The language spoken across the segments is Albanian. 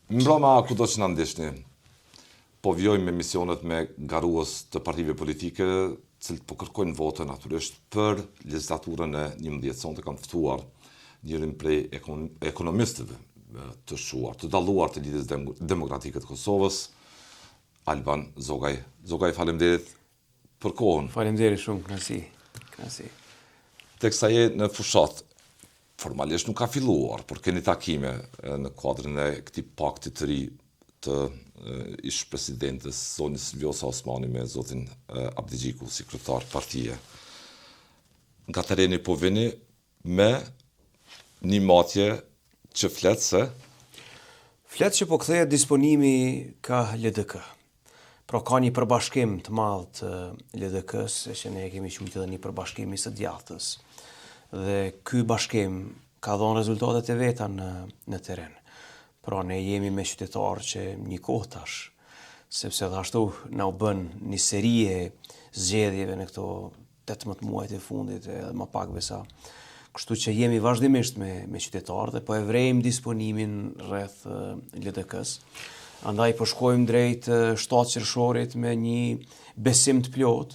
Mbroma kudo që na ndeshni, po vjojmë me misionet me garues të partive politike, cilët po kërkojnë votën natyrisht për legjislaturën e 11 sonte kanë ftuar njërin prej ekonomistëve të shuar, të dalluar të Lidhjes Demokratike të Kosovës, Alban Zogaj. Zogaj, faleminderit për kohën. Faleminderit shumë, kënaqësi. Teksa je në fushat, formalisht nuk ka filluar, por keni takime në kuadrin e këtij pakti të ri të ish presidentes zonës Vjosa Osmani me zotin Abdigjiku, sekretar partije. Nga tereni po vini me një matje që Flet që po kthehet disponimi ka LDK. Pra ka një përbashkim të madh të LDK-s, që ne kemi quajtur edhe një përbashkim i së djathtës. Dhe ky bashkim ka dhënë rezultatet e veta në teren. Pra ne jemi me qytetarë që një kohë tash, sepse dhe ashtu na u bën një seri e zgjedhjeve në këto 18 muajt e fundit edhe më pak besa. Kështu që jemi vazhdimisht me qytetarë dhe po e vrejmë disponimin rreth LDK-s. Andaj po shkojmë drejt 7 qershorit me një besim të plotë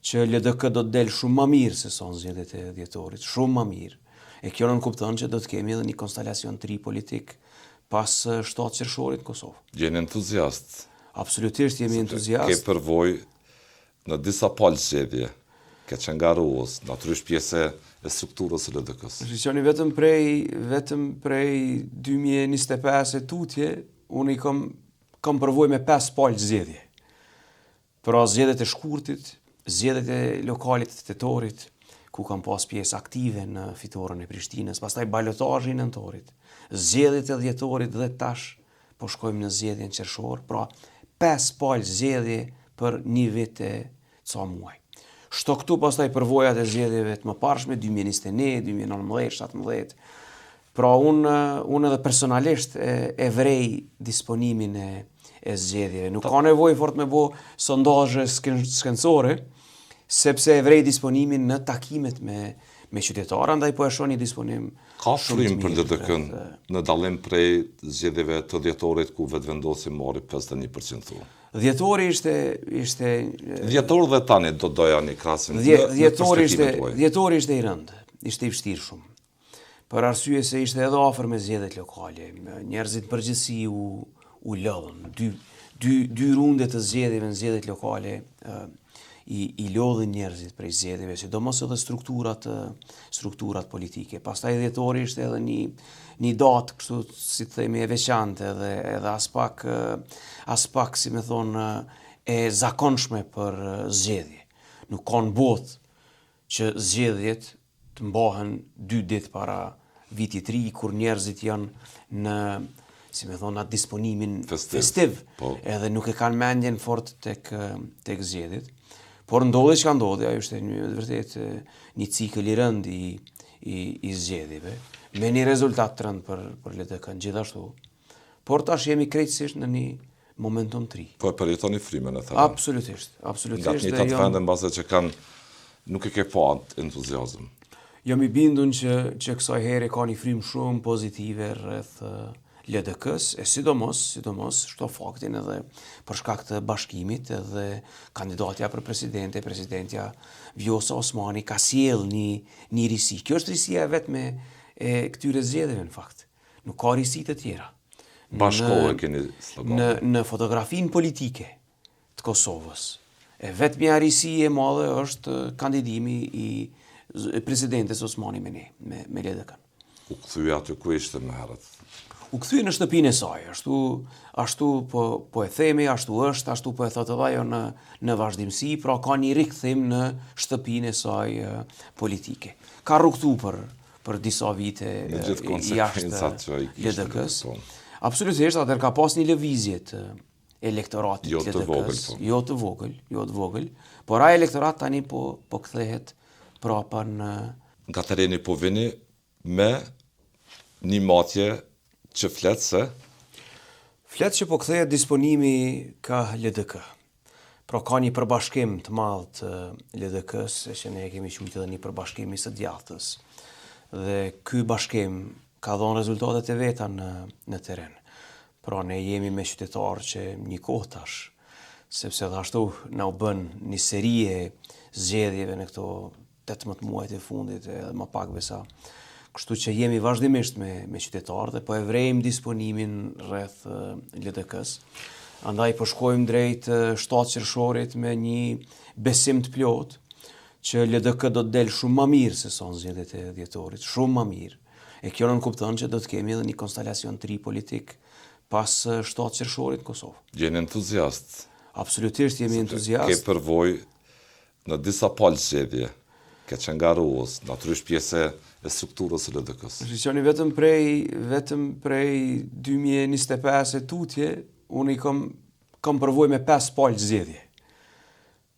që LDK do të del shumë më mirë se sa në zgjedhjet e dhjetorit, shumë më mirë. E kjo nën kupton që do të kemi edhe një konstelacion të ri politik pas 7 qershorit në Kosovë. Jeni entuziast? Absolutisht jemi entuziast. Ke përvojë në disa palë zgjedhje, ke qenë garues, natyrisht pjesë e strukturës së LDK-s. Shqiptoni vetëm prej 2025 e tutje, unë i kam përvojë me 5 palë zgjedhje. Pra zgjedhjet e shkurtit, zgjedhjet e lokalit të tetorit, ku kam pas pjesë aktive në fitoren e Prishtinës, pastaj balotazhi në nëntorit, zgjedhjet e dhjetorit dhe tash po shkojmë në zgjedhjen qershor, pra 5 palë zgjedhje për një vit e ca muaj. Shto këtu pastaj përvojat e zgjedhjeve të mëparshme 2021, 2019, 2017. Pra unë edhe personalisht e vrej disponimin e zgjedhjeve. Nuk ka nevojë fort me bo sondazhe skencore, sepse e vrej disponimin në takimet me qytetarë, ndaj po e shoh një disponim. Ka frymë për LDK-n në dallim prej zgjedhjeve të dhjetorit ku vetvendosi mori 51%. Dhjetori ishte dhjetor dhe tani do doja një krahasim. Dhjetori ishte i rëndë, ishte i vështirë shumë. Për arsye se ishte edhe afër me zgjedhjet lokale, njerëzit përgjithësi u lodhën. Dy runde të zgjedhjeve në zgjedhjet lokale i lodhin njerëzit prej zgjedhjeve, sidomos edhe strukturat politike. Pastaj dhjetori ishte edhe një datë, kështu si të themi e veçantë edhe as pak si me thonë e zakonshme për zgjedhje. Nuk ka në botë që zgjedhjet të mbahen 2 ditë para vitit ri, kur njerëzit janë në si me thonë atë disponimin festiv, edhe nuk e kanë mendjen fort tek zgjedhjet. Por ndodhi që ka ndodhi, ajo është vërtet një cikël i rënd i zgjedhjeve, me një rezultat të rënd për LDK-n gjithashtu. Por tash jemi krejtësisht në një momentum të ri. Po e përjetoni frymën e thënë. Absolutisht. Nga të njëjtat vende mbase që kanë nuk e ke pa entuziazëm. Jam i bindun që kësaj here ka një frymë shumë pozitive rreth LDK-s, e sidomos shto faktin edhe për shkak të bashkimit edhe kandidatja për presidentja Vjosa Osmani ka sjell një risi. Kjo është risia vetme e këtyre zgjedhjeve në fakt. Nuk ka risi të tjera. Bashkohë keni slogan. Në fotografinë politike të Kosovës. E vetmja risi e madhe është kandidimi i presidentes Osmani me LDK-n. U kthye aty ku ishte më herët. U kthye në shtëpinë e saj, ashtu po e themi, ashtu po e thotë edhe ajo në vazhdimsi, pra ka një rikthim në shtëpinë e saj politike. Ka rrugtu për disa vite jashtë LDK-s. Absolutisht, atëherë ka pas një lëvizje të elektoratit LDK-s, jo të vogël, por ai elektorat tani po kthehet prapa në nga tereni po vini me një matje që flet që po kthehet disponimi ka LDK. Pra ka një përbashkim të madh të LDK-s, që ne kemi quajtur edhe një përbashkim i së djathtës. Dhe ky bashkim ka dhënë rezultatet e veta në teren. Pra ne jemi me qytetarë që një kohë tash, sepse dhe ashtu na u bën një seri e zgjedhjeve në këto 18 muajt e fundit edhe më pak besa. Kështu që jemi vazhdimisht me qytetarë dhe po e vrejmë disponimin rreth LDK-s. Andaj po shkojmë drejt 7 qershorit me një besim të plot që LDK do të del shumë më mirë se son zgjedhjet e dhjetorit, shumë më mirë. E kjo nën kupton që do të kemi edhe një konstelacion të ri politik pas 7 qershorit në Kosovë. Jeni entuziast? Absolutisht jemi entuziast. Ke përvoj në disa palë zgjedhje, ke qenë garuos, natyrisht pjesë e strukturës së LDK-s. Shqoni vetëm prej 2025 e tutje, unë i kam përvoj me 5 palë zgjedhje.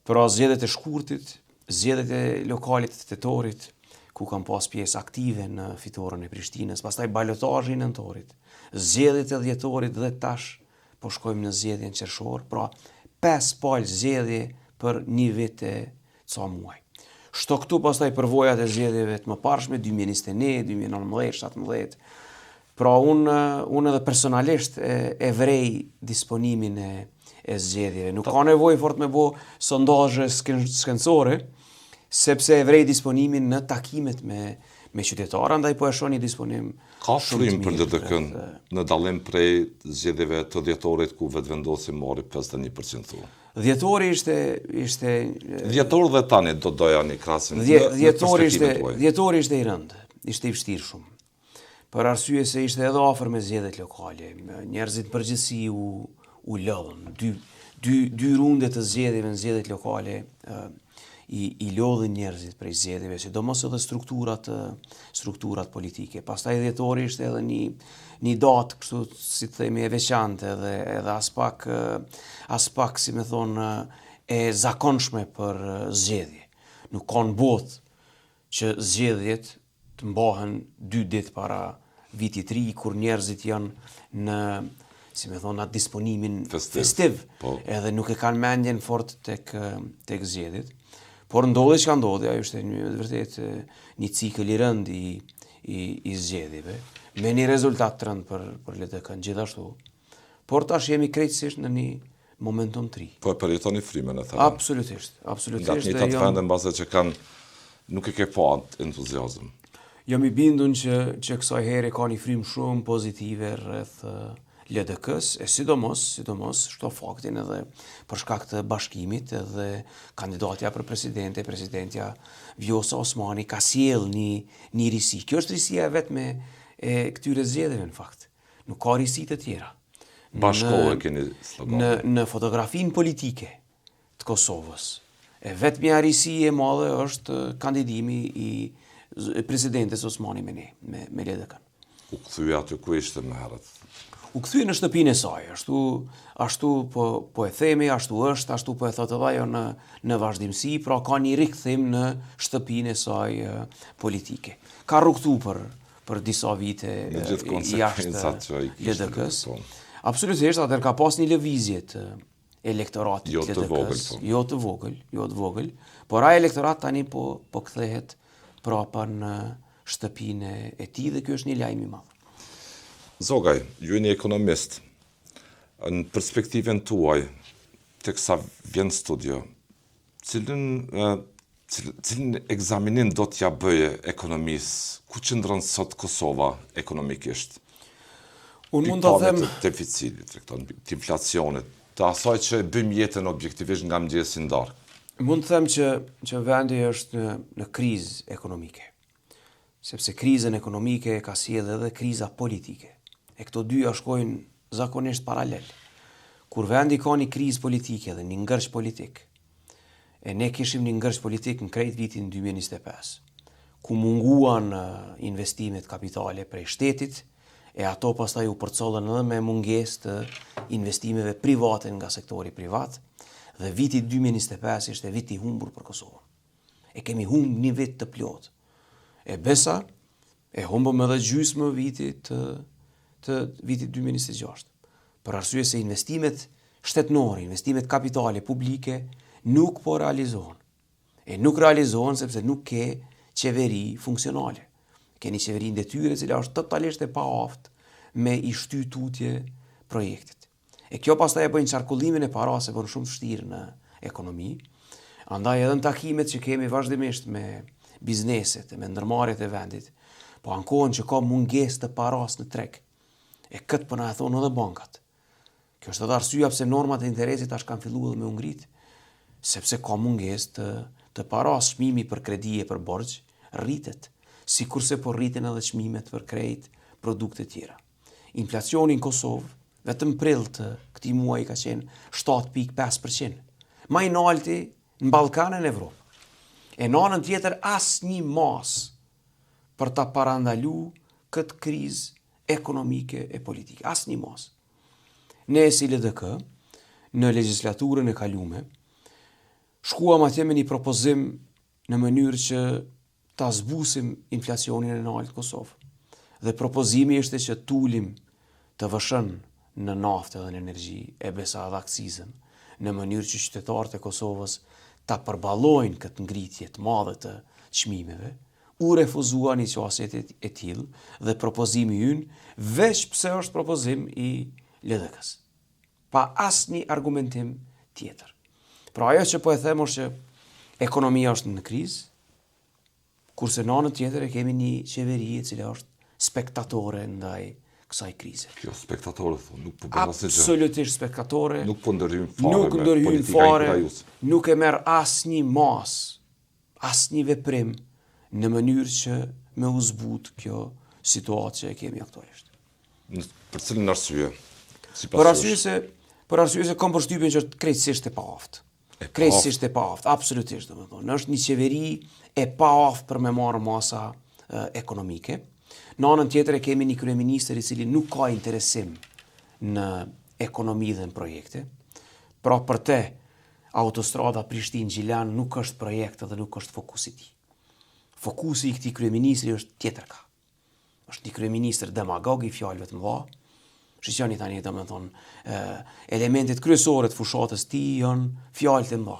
Pra zgjedhjet e shkurtit, zgjedhjet e lokalit të tetorit, ku kam pas pjesë aktive në fitoren e Prishtinës, pastaj balotazhi në nëntorit, zgjedhjet e dhjetorit dhe tash po shkojmë në zgjedhjen qershor, pra 5 palë zgjedhje për një vit e ca muaj. Shto këtu pastaj përvojat e zgjedhjeve të mëparshme 2021, 2019, 2017. Pra unë edhe personalisht e vrej disponimin e zgjedhjeve. Nuk ka nevojë fort me bo sondazhe skencore, sepse e vrej disponimin në takimet me qytetarë, ndaj po e shoh një disponim Ka shumë frymë të për mirë LDK-n në dallim prej zgjedhjeve të dhjetorit ku vetvendosi mori 51% thua. Dhjetori ishte Dhjetor dhe tani do doja një krahasim. Dhjetori ishte i rëndë, ishte i vështirë shumë. Për arsye se ishte edhe afër me zgjedhjet lokale, njerëzit përgjithësi u lodhën. Dy runde të zgjedhjeve në zgjedhjet lokale i lodhin njerëzit prej zgjedhjeve, sidomos edhe strukturat politike. Pastaj dhjetori ishte edhe një datë, kështu si të themi e veçantë edhe as pak si me thonë e zakonshme për zgjedhje. Nuk ka në botë që zgjedhjet të mbahen 2 ditë para vitit ri, kur njerëzit janë në si me thonë atë disponimin festiv, edhe nuk e kanë mendjen fort tek zgjedhjet. Por ndodhi që ka ndodhi, ajo është vërtet një cikël i rënd i zgjedhjeve, me një rezultat të rënd për LDK-n gjithashtu. Por tash jemi krejtësisht në një momentum të ri. Po e përjetoni frymën e thënë. Absolutisht. Nga të njëjtat vende mbase që kanë nuk e ke pa entuziazëm. Jam i bindun që kësaj here ka një frymë shumë pozitive rreth LDK-s, e sidomos shto faktin edhe për shkak të bashkimit edhe kandidatja për presidentja Vjosa Osmani ka sjell një risi. Kjo është risia vetme e këtyre zgjedhjeve në fakt. Nuk ka risi të tjera. Bashkohë keni slogan. Në fotografinë politike të Kosovës. E vetmja risi e madhe është kandidimi i presidentes Osmani me LDK-n. U kthye aty ku ishte më herët. U kthye në shtëpinë e saj, ashtu po e themi, ashtu po e thotë edhe ajo në vazhdimsi, pra ka një rikthim në shtëpinë e saj politike. Ka rrugtu për disa vite jashtë LDK-s. Absolutisht, atëherë ka pas një lëvizje të elektoratit LDK-s, jo të vogël, por ai elektorat tani po kthehet prapa në shtëpinë e tij dhe ky është një lajm i madh. Zogaj, ju jeni ekonomist. Në perspektivën tuaj, teksa vjen studio, cilin ekzaminim do t'ja bëje ekonomisë? Ku qëndron sot Kosova ekonomikisht? Unë mund të them të deficitit, të inflacionit, të asaj që bëjmë jetën objektivisht nga mëngjesi ndarë. Mund të them që vendi është në krizë ekonomike. Sepse krizën ekonomike ka sjellë edhe kriza politike. E këto dyja shkojnë zakonisht paralel. Kur vendi ka një krizë politike dhe një ngërç politik, e ne kishim një ngërç politik në krejt vitin 2025, ku munguan investimet kapitale prej shtetit, e ato pastaj u përcollën edhe me mungesë të investimeve private nga sektori privat, dhe viti 2025 ishte viti humbur për Kosovën. E kemi humbur një vit të plot. E besa, e humbëm edhe gjysmë vitit 2026. Për arsye se investimet shtetnore, investimet kapitale publike nuk po realizohen. E nuk realizohen sepse nuk ke qeveri funksionale. Ke një qeveri në detyre cila është totalisht e paaftë me i shty tutje projektit. E kjo pastaj e bëjnë qarkullimin e parave bën shumë vështirë në ekonomi. Andaj edhe në takimet që kemi vazhdimisht me bizneset e me ndërmarrjet e vendit, po ankohen që ka mungesë të paras në treg. E këtë po na e thonë edhe bankat. Kjo është edhe arsyeja pse normat e interesit tash kanë filluar me u ngrit, sepse ka mungesë të paras. Çmimi për kredi e për borxh rritet, sikurse po rriten edhe çmimet për krejt produkte tjera. Inflacioni në Kosovë vetëm prill të këtij muaji ka qenë 7.5%. Më i lartë në Ballkanin e Evropë. E në anën tjetër asnjë mas për ta parandalu këtë krizë ekonomike e politike. Asnjë mas. Ne si LDK, në legjislaturën e kalume, shkuam atje me një propozim në mënyrë që ta zbusim inflacionin e lartë në Kosovë. Dhe propozimi ishte që tulim të vëshën në naftë dhe në energji, e besa dhe akcizën, në mënyrë që qytetarët e Kosovës ta përballojnë këtë ngritje të madhe të çmimeve. U refuzua një qasjet e tillë dhe propozimi ynë veç pse është propozim i LDK-s, pa asnjë argumentim tjetër. Pra ajo që po e them është që ekonomia është në krizë, kurse në anën tjetër e kemi një qeveri e cila është spektatore ndaj kësaj krize. Kjo spektatore, nuk po bën asgjë. Absolutisht spektatore. Nuk po ndërhyn fare. Nuk ndërhyn fare. Nuk e merr asnjë mas, asnjë veprim në mënyrë që me u zbut kjo situatë që e kemi aktualisht. Për cilën arsye? Për arsye se kam përshtypjen që është krejtësisht e paaftë. Krejtësisht e paaftë, absolutisht, domethënë. Është një qeveri e paaftë për me marrë masa ekonomike. Në anën tjetër e kemi një kryeministër i cili nuk ka interesim në ekonomi dhe në projekte. Pra për te, autostrada Prishtinë-Gjilan nuk është projekt dhe nuk është fokusi i tij. Fokusi i këtij kryeministri është tjetër ka. Është një kryeministër demagog i fjalëve të mëdha. Shqiptani tani domethënë elementet kryesore të fushatës të tij janë fjalët e mëdha.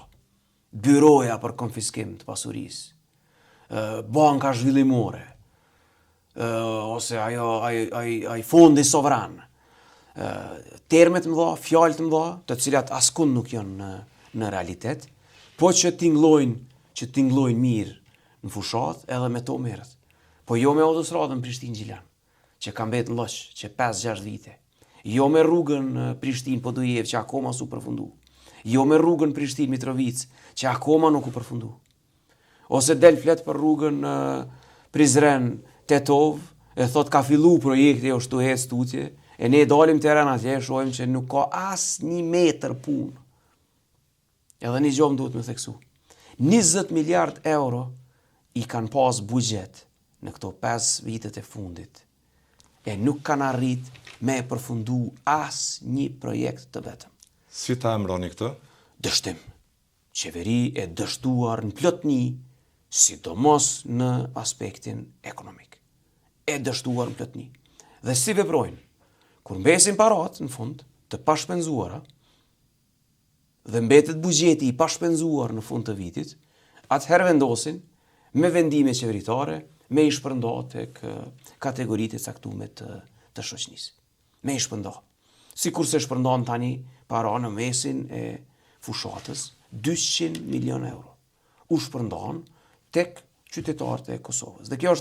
Byroja për konfiskim të pasurisë. Banka zhvillimore. Ose ai fondi sovran. Termet mëdha, fjalët mëdha, të cilat askund nuk janë në realitet, po që tingëllojnë mirë në fushat, edhe me to merret. Po jo me autostradën Prishtinë-Gjilan, që ka mbetë në loq, që 5-6 vite. Jo me rrugën Prishtinë-Podujev, që akoma s'u përfundu. Jo me rrugën Prishtinë-Mitrovic, që akoma nuk u përfundu. Ose del flet për rrugën Prizren-Tetov, e thot ka fillu projekti o shtuhet tutje, e ne dalim teren atje, shohim që nuk ka as 1 metër punë. Edhe një gjomë duhet me theksu. 20 miliard euro i kanë pas buxhet në këto 5 vitet e fundit, e nuk kanë arrit me përfundu as një projekt të vetëm. Si ta emroni këtë? Dështim. Qeveri e dështuar në plotni, sidomos në aspektin ekonomik. E dështuar në plotni. Dhe si veprojnë? Kur mbesin parat, në fund, të pashpenzuara, dhe mbetet buxheti i pashpenzuar në fund të vitit, atëherë vendosin me vendime qeveritare, me i shpërnda tek kategoritë e caktuara të shoqënisë. Me i shpërnda. Sikurse shpërndan tani para në mesin e fushatës 200 milion euro. U shpërndan tek qytetarët e Kosovës. Dhe kjo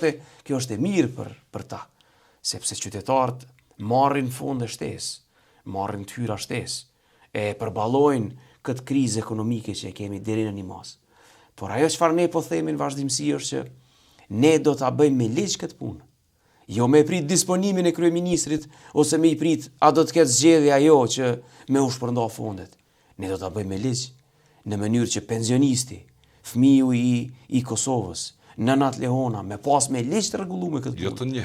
është e mirë për ta, sepse qytetarët marrin fond e shtesë, marrin tyra shtesë, e përballojnë këtë krizë ekonomike që e kemi deri në një mas. Por ajo çfarë ne po themi në vazhdimsi është që ne do ta bëjmë me ligj këtë punë. Jo me prit disponimin e kryeministrit ose me i prit a do të ketë zgjedhje ajo që me u shpërnda fondet. Ne do ta bëjmë me ligj në mënyrë që pensionisti, fëmiu i Kosovës, nënat Lehona, me pas me ligj të rregulluar këtë punë. Jo të një.